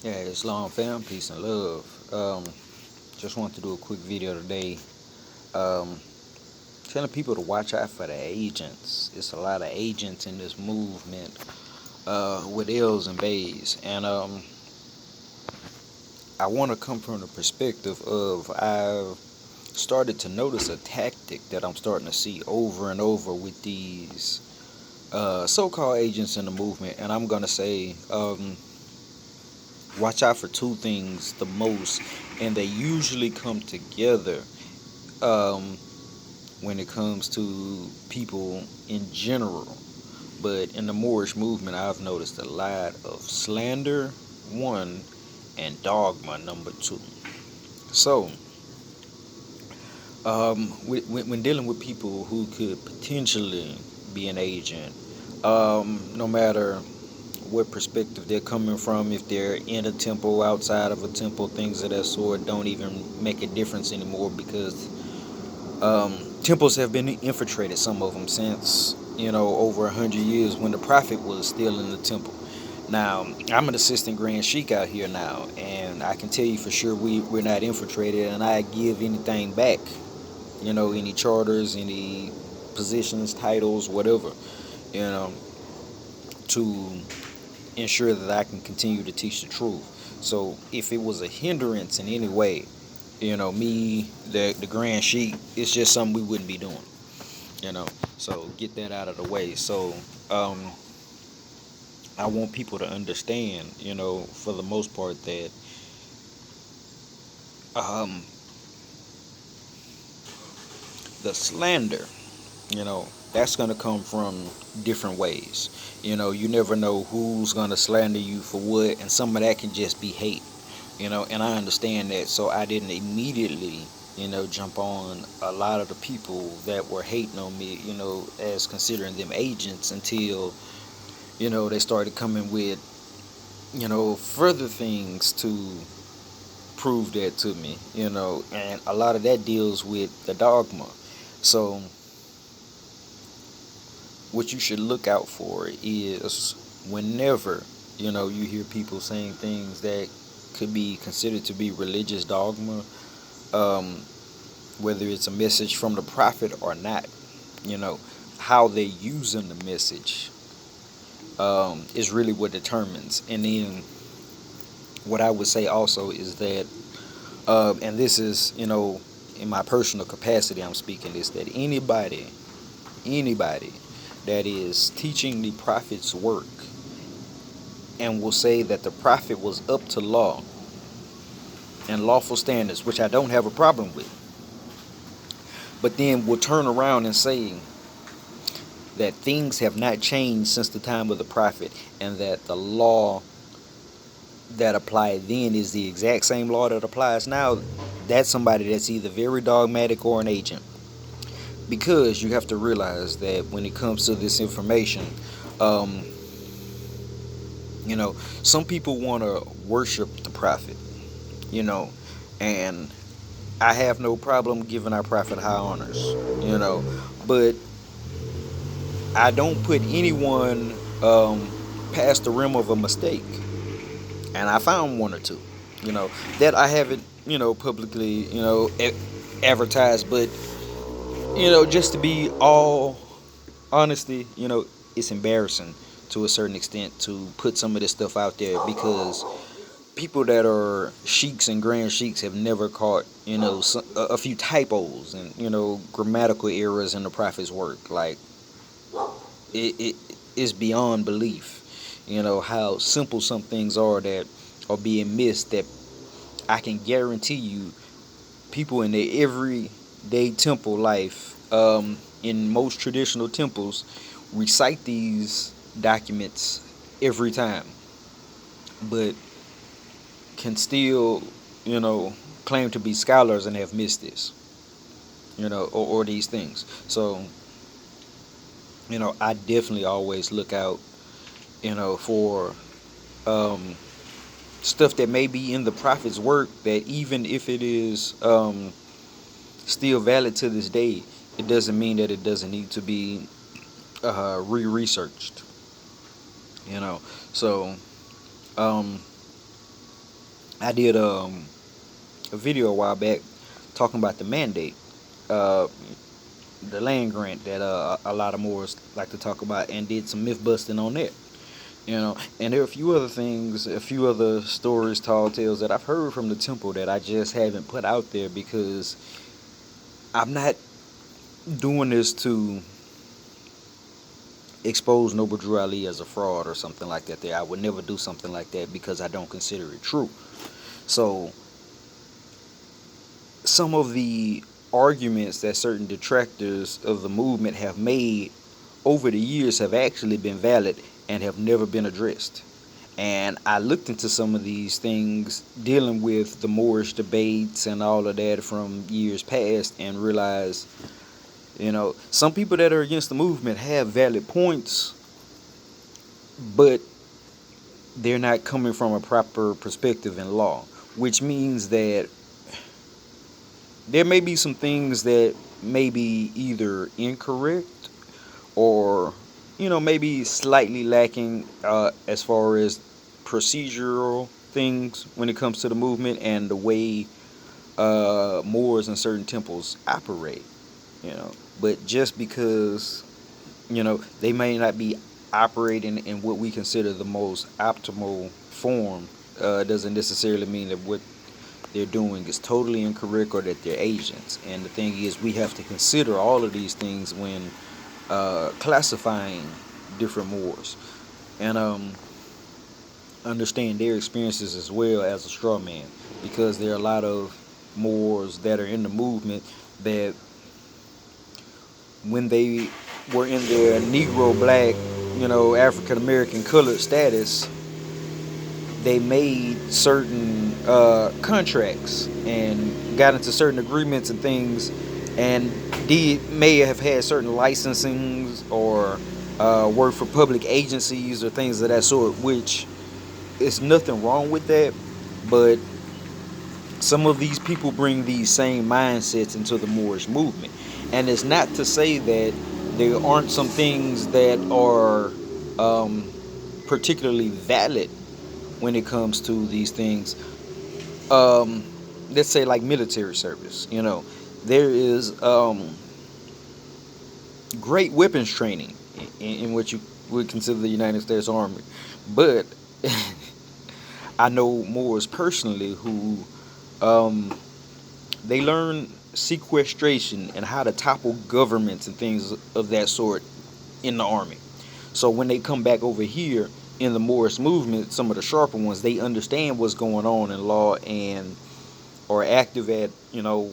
Yeah, Islam fam, peace and love. Just want to do a quick video today, um, telling people to watch out for the agents. It's a lot of agents in this movement with L's and Bays, and I want to come from the perspective of I've started to notice a tactic that I'm starting to see over and over with these so-called agents in the movement, and I'm gonna say. Watch out for two things the most, and they usually come together um, when it comes to people in general. But in the Moorish movement, I've noticed a lot of slander, one, and dogma, number two. So, when dealing with people who could potentially be an agent, no matter what perspective they're coming from, if they're in a temple, outside of a temple, things of that sort don't even make a difference anymore because temples have been infiltrated, some of them since over 100 years when the prophet was still in the temple. Now I'm an assistant grand sheik out here now, and I can tell you for sure we're not infiltrated, and I give anything back, any charters, any positions, titles, whatever, you know to ensure that I can continue to teach the truth. So if it was a hindrance in any way, me, the grand sheik, it's just something we wouldn't be doing. You know, so get that out of the way. So um, I want people to understand, for the most part, that um, the slander, that's gonna come from different ways. You never know who's gonna slander you for what, and some of that can just be hate. And I understand that, so I didn't immediately, jump on a lot of the people that were hating on me, as considering them agents until, they started coming with, further things to prove that to me, and a lot of that deals with the dogma. So, what you should look out for is whenever, you hear people saying things that could be considered to be religious dogma, um, whether it's a message from the prophet or not, you know, how they're using the message is really what determines. And then what I would say also is that, and this is, in my personal capacity, I'm speaking this, that anybody that is teaching the prophet's work and will say that the prophet was up to law and lawful standards, which I don't have a problem with, but then will turn around and say that things have not changed since the time of the prophet, and that the law that applied then is the exact same law that applies now, that's somebody that's either very dogmatic or an agent. Because you have to realize that when it comes to this information, um, some people want to worship the prophet, you know, and I have no problem giving our prophet high honors, but I don't put anyone past the rim of a mistake. And I found one or two, that I haven't, publicly, advertised, but, just to be all honesty, it's embarrassing to a certain extent to put some of this stuff out there because people that are sheiks and grand sheiks have never caught, a few typos and, grammatical errors in the prophet's work. Like, it is beyond belief, how simple some things are that are being missed, that I can guarantee you people in their everyday temple life, in most traditional temples, recite these documents every time, but can still, you know, claim to be scholars and have missed this, or these things. So, I definitely always look out, for um, stuff that may be in the prophet's work that even if it is still valid to this day, it doesn't mean that it doesn't need to be re-researched. So um, I did a video a while back talking about the mandate, uh, the land grant that a lot of Moors like to talk about, and did some myth busting on that. And there are a few other things, a few other stories, tall tales that I've heard from the temple that I just haven't put out there because I'm not doing this to expose Noble Drew Ali as a fraud or something like that. There, I would never do something like that because I don't consider it true. So some of the arguments that certain detractors of the movement have made over the years have actually been valid and have never been addressed. And I looked into some of these things dealing with the Moorish debates and all of that from years past and realized, some people that are against the movement have valid points, but they're not coming from a proper perspective in law, which means that there may be some things that may be either incorrect or maybe slightly lacking as far as procedural things when it comes to the movement and the way Moors and certain temples operate. But just because they may not be operating in what we consider the most optimal form doesn't necessarily mean that what they're doing is totally incorrect or that they're agents. And the thing is, we have to consider all of these things when classifying different Moors and understand their experiences as well as a straw man, because there are a lot of Moors that are in the movement that when they were in their Negro, black, African American colored status, they made certain contracts and got into certain agreements and things, and may have had certain licensings or work for public agencies or things of that sort, which is nothing wrong with that. But some of these people bring these same mindsets into the Moorish movement. And it's not to say that there aren't some things that are particularly valid when it comes to these things. Um, let's say like military service. There is great weapons training in what you would consider the United States Army. But I know Moors personally who they learn sequestration and how to topple governments and things of that sort in the army. So when they come back over here in the Moorish movement, some of the sharper ones, they understand what's going on in law and are active at,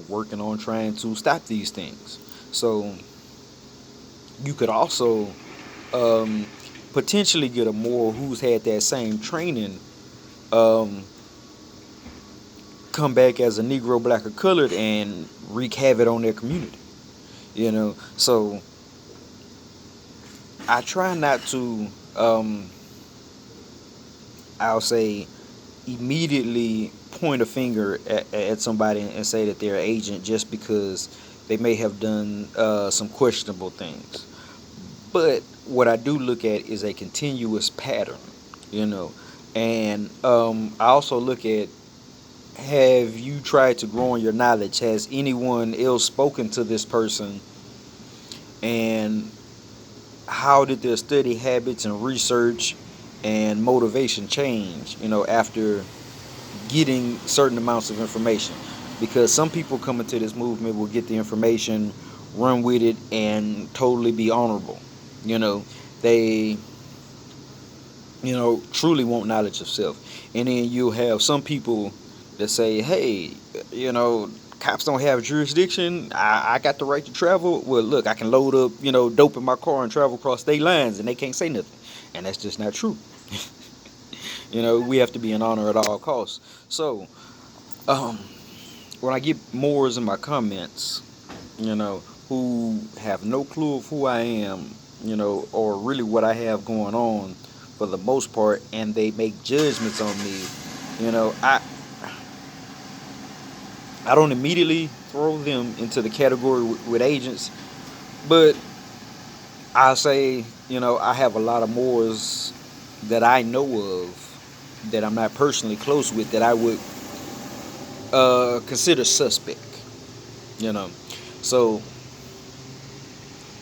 working on trying to stop these things. So you could also potentially get a Moor who's had that same training um, come back as a Negro, black, or colored and wreak havoc on their community. So I try not to, I'll say, immediately point a finger at somebody and say that they're an agent just because they may have done some questionable things. But what I do look at is a continuous pattern, you know. And I also look at, have you tried to grow in your knowledge? Has anyone else spoken to this person? And how did their study habits and research and motivation change, after getting certain amounts of information? Because some people coming to this movement will get the information, run with it, and totally be honorable. They, truly want knowledge of self. And then you'll have some people that say, hey, cops don't have jurisdiction. I got the right to travel. Well, look, I can load up, dope in my car and travel across state lines, and they can't say nothing. And that's just not true. We have to be in honor at all costs. So, when I get Moors in my comments, who have no clue of who I am, or really what I have going on for the most part, and they make judgments on me, I don't immediately throw them into the category with agents, but I'll say, I have a lot of Moors that I know of that I'm not personally close with that I would considered suspect. You know, so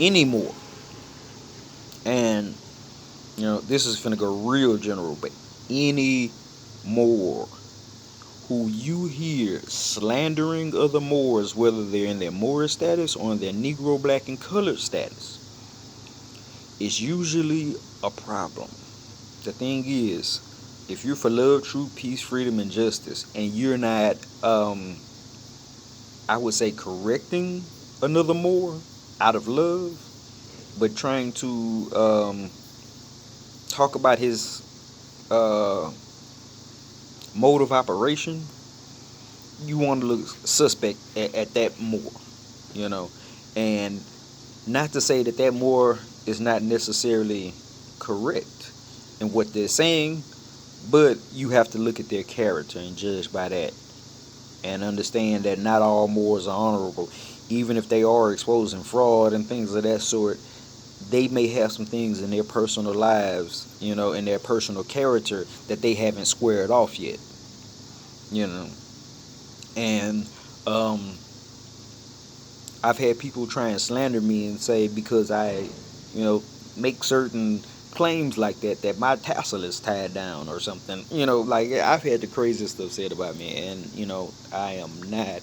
anymore, and this is finna go real general, but any more who you hear slandering other Moors, whether they're in their Moorish status or in their Negro, Black, and colored status, is usually a problem. The thing is, if you're for love, truth, peace, freedom, and justice, and you're not, I would say, correcting another Moor out of love, but trying to talk about his uh, mode of operation, you want to look suspect at that more, you know, and not to say that that more is not necessarily correct in what they're saying, but you have to look at their character and judge by that, and understand that not all Moors are honorable, even if they are exposing fraud and things of that sort. They may have some things in their personal lives, in their personal character that they haven't squared off yet, you know. And I've had people try and slander me and say because I, make certain claims like that my tassel is tied down or something. Like I've had the craziest stuff said about me, and I am not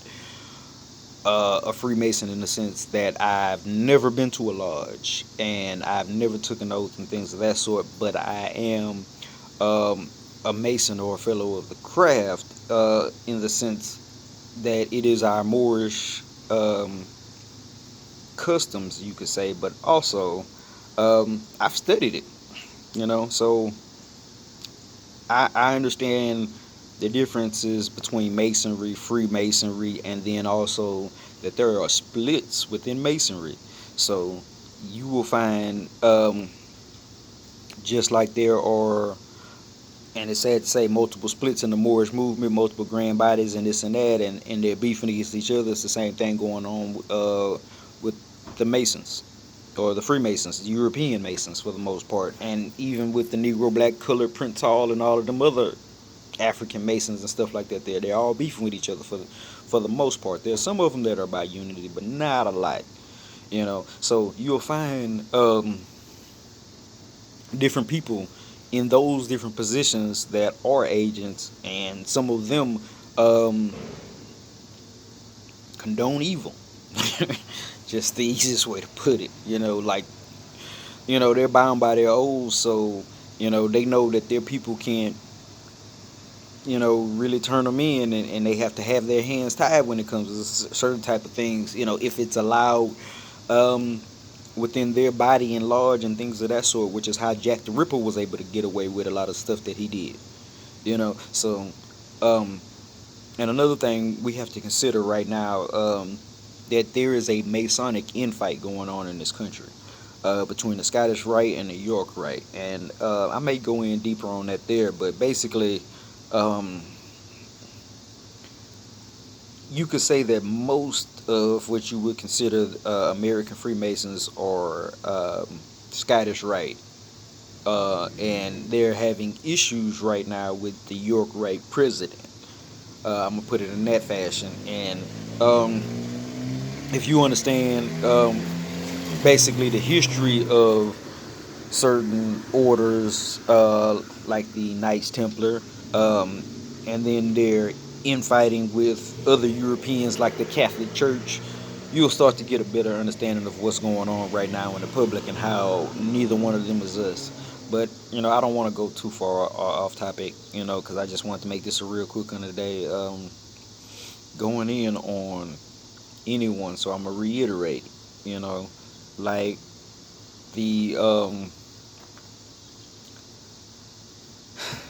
a Freemason in the sense that I've never been to a lodge and I've never took an oath and things of that sort, but I am a Mason or a fellow of the craft in the sense that it is our Moorish customs, you could say, but also I've studied it, so I understand the differences between Masonry, Freemasonry, and then also that there are splits within Masonry. So you will find, just like there are, and it's sad to say, multiple splits in the Moorish movement, multiple grand bodies, and this and that, and they're beefing against each other. It's the same thing going on with the Masons or the Freemasons, the European Masons for the most part, and even with the Negro, Black, colored, Prince Hall, and all of them other African Masons and stuff like that. They're all beefing with each other for the most part. There's some of them that are about unity, but not a lot. So you'll find different people in those different positions that are agents, and some of them condone evil. Just the easiest way to put it. Like they're bound by their oaths, so they know that their people can't really turn them in, and they have to have their hands tied when it comes to certain type of things, if it's allowed within their body and lodge and things of that sort, which is how Jack the Ripper was able to get away with a lot of stuff that he did, so and another thing we have to consider right now, that there is a Masonic infight going on in this country, between the Scottish Rite and the York Rite, and I may go in deeper on that there, but basically, you could say that most of what you would consider American Freemasons are Scottish Rite, and they're having issues right now with the York Rite president. I'm gonna put it in that fashion, and if you understand basically the history of certain orders, like the Knights Templar, and then they're infighting with other Europeans like the Catholic Church, you'll start to get a better understanding of what's going on right now in the public and how neither one of them is us. But I don't want to go too far off topic, because I just want to make this a real quick one today. Going in on anyone, so I'm gonna reiterate, like the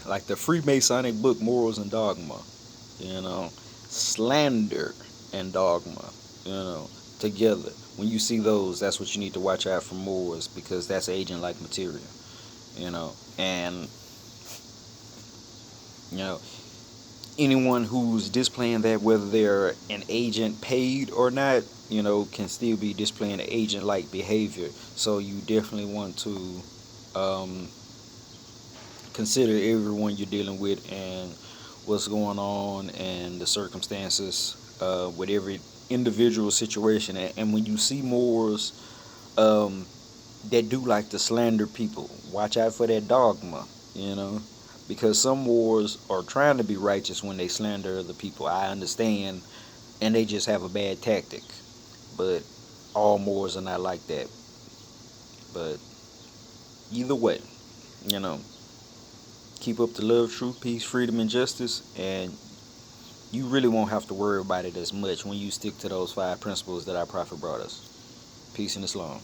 like the Freemasonic book Morals and Dogma, Slander and Dogma, together. When you see those, that's what you need to watch out for Moors, because that's agent like material, and anyone who's displaying that, whether they're an agent paid or not, can still be displaying an agent like behavior. So you definitely want to consider everyone you're dealing with and what's going on and the circumstances with every individual situation. And when you see Moors um, that do like to slander people, watch out for that dogma, you know, because some Moors are trying to be righteous when they slander other people. I understand, and they just have a bad tactic. But all Moors are not like that. But either way, you know, keep up the love, truth, peace, freedom, and justice, and you really won't have to worry about it as much when you stick to those five principles that our prophet brought us. Peace and Islam.